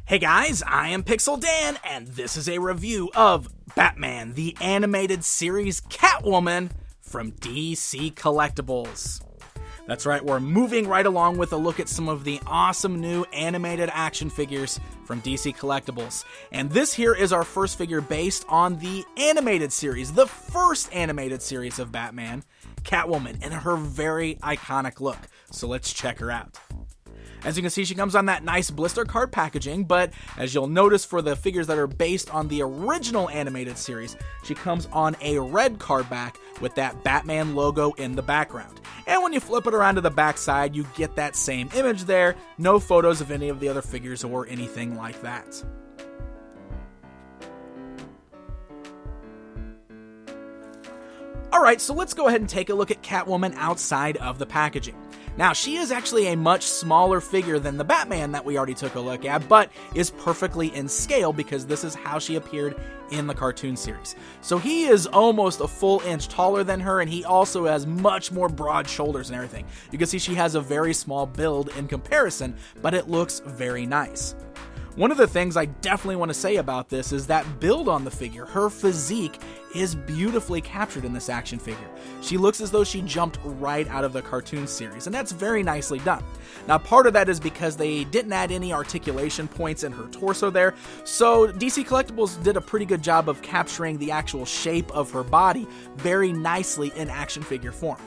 Hey guys, I am Pixel Dan, and this is a review of Batman, the animated series Catwoman from DC Collectibles. That's right, we're moving right along with a look at some of the awesome new animated action figures from DC Collectibles. And this here is our first figure based on the animated series, the first animated series of Batman, Catwoman, and her very iconic look. So let's check her out. As you can see, she comes on that nice blister card packaging, but as you'll notice for the figures that are based on the original animated series, she comes on a red card back with that Batman logo in the background. And when you flip it around to the back side, you get that same image there, no photos of any of the other figures or anything like that. Alright, so let's go ahead and take a look at Catwoman outside of the packaging. Now, she is actually a much smaller figure than the Batman that we already took a look at, but is perfectly in scale because this is how she appeared in the cartoon series. So he is almost a full inch taller than her, and he also has much more broad shoulders and everything. You can see she has a very small build in comparison, but it looks very nice. One of the things I definitely want to say about this is that build on the figure, her physique, is beautifully captured in this action figure. She looks as though she jumped right out of the cartoon series, and that's very nicely done. Now, part of that is because they didn't add any articulation points in her torso there, so DC Collectibles did a pretty good job of capturing the actual shape of her body very nicely in action figure form.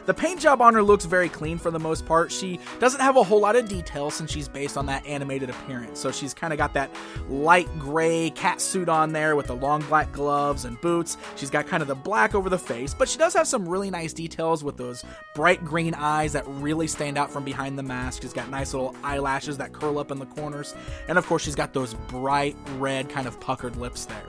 The paint job on her looks very clean for the most part. She doesn't have a whole lot of detail since she's based on that animated appearance. So she's kind of got that light gray cat suit on there with the long black gloves and boots. She's got kind of the black over the face, but she does have some really nice details with those bright green eyes that really stand out from behind the mask. She's got nice little eyelashes that curl up in the corners. And of course, she's got those bright red kind of puckered lips there.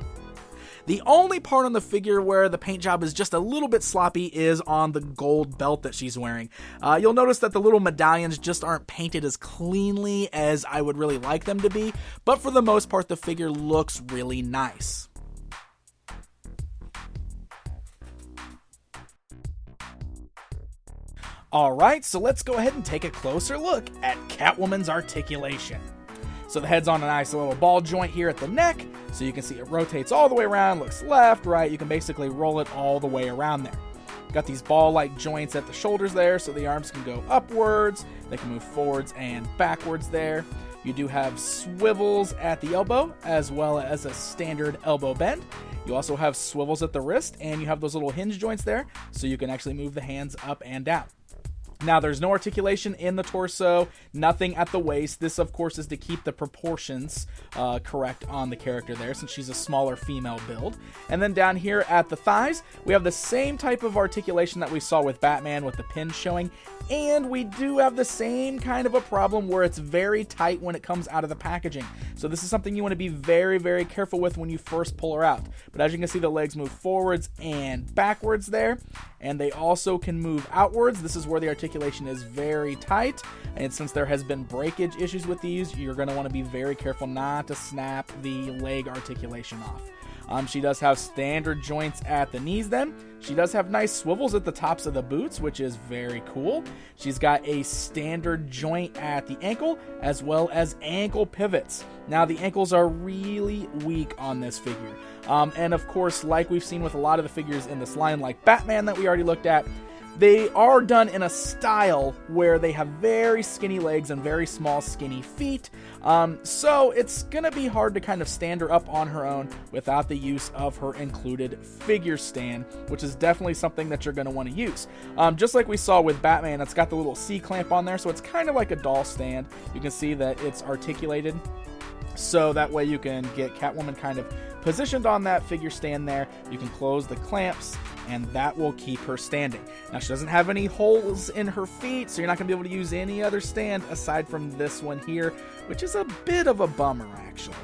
The only part on the figure where the paint job is just a little bit sloppy is on the gold belt that she's wearing. You'll notice that the little medallions just aren't painted as cleanly as I would really like them to be, but for the most part, the figure looks really nice. Alright, so let's go ahead and take a closer look at Catwoman's articulation. So the head's on a nice little ball joint here at the neck, so you can see it rotates all the way around, looks left, right, you can basically roll it all the way around there. Got these ball-like joints at the shoulders there, so the arms can go upwards, they can move forwards and backwards there. You do have swivels at the elbow, as well as a standard elbow bend. You also have swivels at the wrist, and you have those little hinge joints there, so you can actually move the hands up and down. Now, there's no articulation in the torso, nothing at the waist. This, of course, is to keep the proportions correct on the character there, since she's a smaller female build. And then down here at the thighs, we have the same type of articulation that we saw with Batman with the pins showing, and we do have the same kind of a problem where it's very tight when it comes out of the packaging. So this is something you want to be very, very careful with when you first pull her out. But as you can see, the legs move forwards and backwards there, and they also can move outwards. This is where the articulation is very tight, and since there has been breakage issues with these, you're going to want to be very careful not to snap the leg articulation off. She does have standard joints at the knees then. She does have nice swivels at the tops of the boots, which is very cool. She's got a standard joint at the ankle, as well as ankle pivots. Now, the ankles are really weak on this figure. And of course, like we've seen with a lot of the figures in this line, like Batman that we already looked at, they are done in a style where they have very skinny legs and very small skinny feet, so it's gonna be hard to kind of stand her up on her own without the use of her included figure stand, which is definitely something that you're gonna want to use. Just like we saw with Batman, it's got the little C-clamp on there, so it's kind of like a doll stand. You can see that it's articulated, so that way you can get Catwoman kind of positioned on that figure stand there. You can close the clamps, and that will keep her standing. Now, she doesn't have any holes in her feet, so you're not going to be able to use any other stand aside from this one here, which is a bit of a bummer, actually.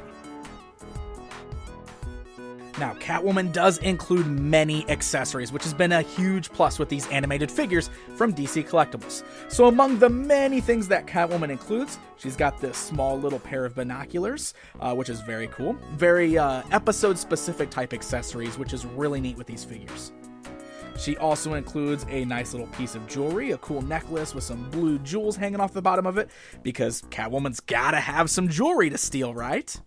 Now, Catwoman does include many accessories, which has been a huge plus with these animated figures from DC Collectibles. So among the many things that Catwoman includes, she's got this small little pair of binoculars, which is very cool. Very episode-specific type accessories, which is really neat with these figures. She also includes a nice little piece of jewelry, a cool necklace with some blue jewels hanging off the bottom of it, because Catwoman's gotta have some jewelry to steal, right?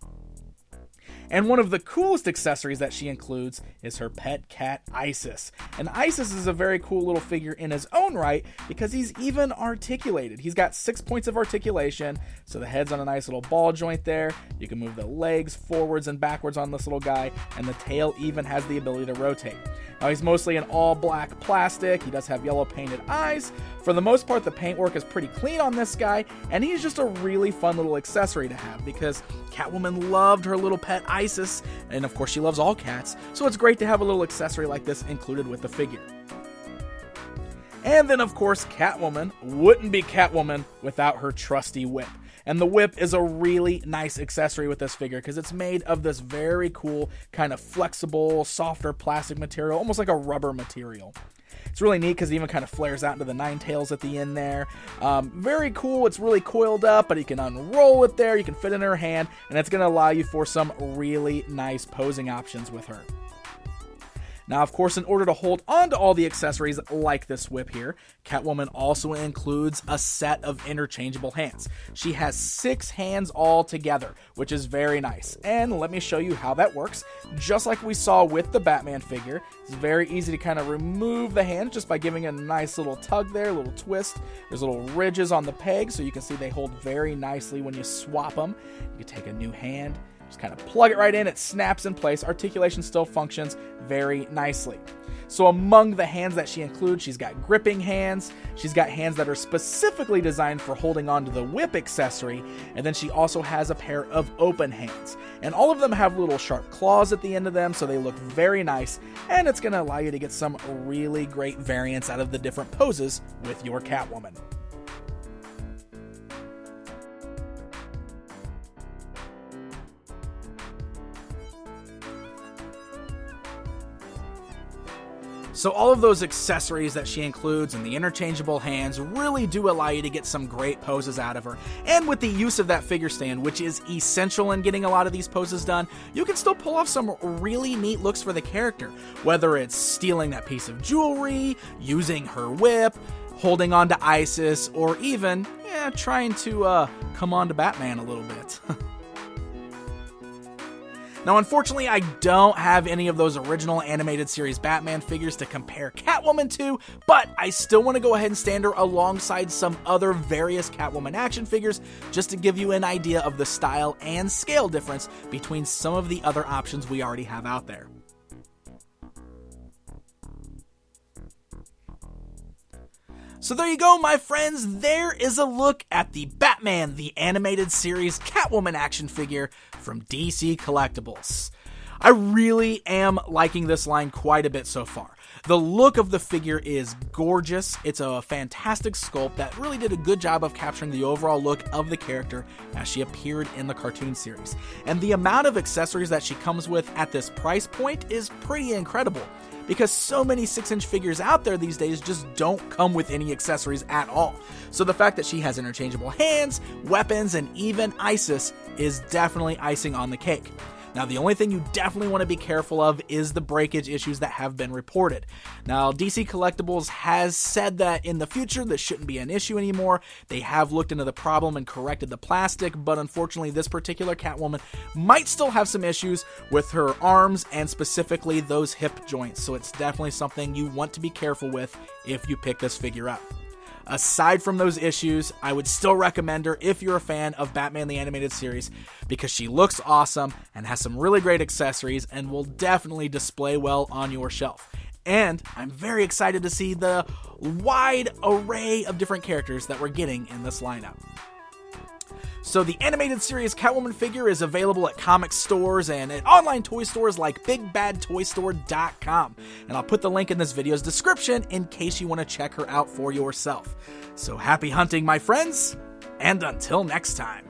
And one of the coolest accessories that she includes is her pet cat, Isis. And Isis is a very cool little figure in his own right because he's even articulated. He's got 6 points of articulation, so the head's on a nice little ball joint there. You can move the legs forwards and backwards on this little guy, and the tail even has the ability to rotate. Now, he's mostly in all black plastic. He does have yellow painted eyes. For the most part, the paintwork is pretty clean on this guy, and he's just a really fun little accessory to have because Catwoman loved her little pet Isis, and of course she loves all cats, so it's great to have a little accessory like this included with the figure. And then, of course, Catwoman wouldn't be Catwoman without her trusty whip. And the whip is a really nice accessory with this figure because it's made of this very cool, kind of flexible, softer plastic material, almost like a rubber material. It's really neat because it even kind of flares out into the nine tails at the end there. Very cool. It's really coiled up, but you can unroll it there. You can fit it in her hand, and it's going to allow you for some really nice posing options with her. Now, of course, in order to hold on to all the accessories like this whip here, Catwoman also includes a set of interchangeable hands. She has 6 hands all together, which is very nice. And let me show you how that works. Just like we saw with the Batman figure, it's very easy to kind of remove the hands just by giving it a nice little tug there, a little twist. There's little ridges on the pegs, so you can see they hold very nicely when you swap them. You can take a new hand, just kind of plug it right in, it snaps in place. Articulation still functions very nicely. So among the hands that she includes, she's got gripping hands, she's got hands that are specifically designed for holding onto the whip accessory, and then she also has a pair of open hands. And all of them have little sharp claws at the end of them, so they look very nice, and it's going to allow you to get some really great variants out of the different poses with your Catwoman. So all of those accessories that she includes and the interchangeable hands really do allow you to get some great poses out of her. And with the use of that figure stand, which is essential in getting a lot of these poses done, you can still pull off some really neat looks for the character. Whether it's stealing that piece of jewelry, using her whip, holding on to Isis, or even trying to come on to Batman a little bit. Now, unfortunately, I don't have any of those original animated series Batman figures to compare Catwoman to, but I still want to go ahead and stand her alongside some other various Catwoman action figures just to give you an idea of the style and scale difference between some of the other options we already have out there. So there you go, my friends. There is a look at the Batman, the animated series Catwoman action figure from DC Collectibles. I really am liking this line quite a bit so far. The look of the figure is gorgeous. It's a fantastic sculpt that really did a good job of capturing the overall look of the character as she appeared in the cartoon series. And the amount of accessories that she comes with at this price point is pretty incredible, because so many 6-inch figures out there these days just don't come with any accessories at all. So the fact that she has interchangeable hands, weapons, and even Isis is definitely icing on the cake. Now, the only thing you definitely want to be careful of is the breakage issues that have been reported. Now, DC Collectibles has said that in the future this shouldn't be an issue anymore. They have looked into the problem and corrected the plastic, but unfortunately this particular Catwoman might still have some issues with her arms and specifically those hip joints. So it's definitely something you want to be careful with if you pick this figure up. Aside from those issues, I would still recommend her if you're a fan of Batman the Animated Series, because she looks awesome and has some really great accessories and will definitely display well on your shelf. And I'm very excited to see the wide array of different characters that we're getting in this lineup. So the animated series Catwoman figure is available at comic stores and at online toy stores like BigBadToyStore.com. And I'll put the link in this video's description in case you want to check her out for yourself. So happy hunting, my friends, and until next time.